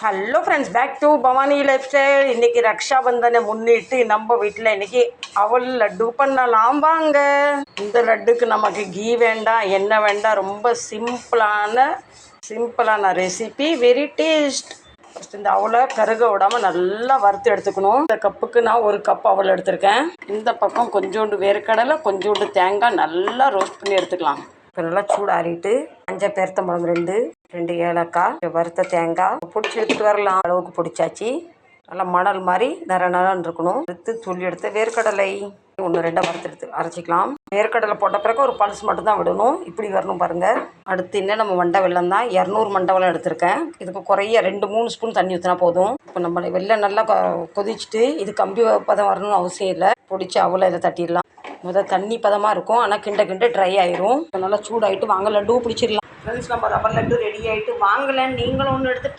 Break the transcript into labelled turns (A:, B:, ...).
A: Hello friends, back to Bhavani life style. இன்றைக்கி ரக்ஷாபந்தனை முன்னிட்டு நம்ம வீட்டில் இன்றைக்கி அவல் லட்டு பண்ணலாம் வாங்க. இந்த லட்டுக்கு நமக்கு கீ வேண்டாம், எண்ணெய் வேண்டாம். ரொம்ப சிம்பிளான ரெசிபி, வெரி டேஸ்ட். ஃபஸ்ட் இந்த அவலை கருக விடாமல் நல்லா வறுத்து எடுத்துக்கணும். இந்த கப்புக்கு நான் 1 கப் அவல் எடுத்திருக்கேன். இந்த பக்கம் கொஞ்சோண்டு வேர்க்கடலை, கொஞ்சோண்டு தேங்காய் நல்லா ரோஸ்ட் பண்ணி எடுத்துக்கலாம். இப்போ நல்லா சூடாறிட்டு மஞ்சள் பேர்த்தம்பழம் 2 ஏலக்காய், வறுத்த தேங்காய் பிடிச்சி எடுத்துகிட்டு வரலாம். அளவுக்கு பிடிச்சாச்சு. நல்லா மணல் மாதிரி நரன்னு இருக்கணும். துள்ளி எடுத்து வேர்க்கடலை 1-2 வறுத்து அரைச்சிக்கலாம். வேர்க்கடலை போட்ட பிறகு ஒரு பல்ஸ் மட்டும்தான் விடணும். இப்படி வரணும் பாருங்கள். அடுத்து இன்னும் நம்ம மண்டை வெல்லம் தான் 200 மண்டை வெல்லம் எடுத்திருக்கேன். இதுக்கு குறைய 2-3 ஸ்பூன் தண்ணி ஊற்றினா போதும். இப்போ நம்ம வெல்லம் நல்லா கொதிச்சுட்டு இது கம்பி பதம் வரணும்னு அவசியம் இல்லை. பிடிச்ச அவலை இதை தட்டிடலாம். தண்ணி பதமாக இருக்கும், ஆனால் கிண்ட ட்ரை ஆயிரும். நல்லா சூடாகிட்டு வாங்க லட்டு பிடிச்சிடலாம். ஃப்ரெண்ட்ஸ், நம்ம ரப்பர் லட்டு ரெடி ஆகிட்டு வாங்கலன்னு நீங்களும் ஒன்று எடுத்து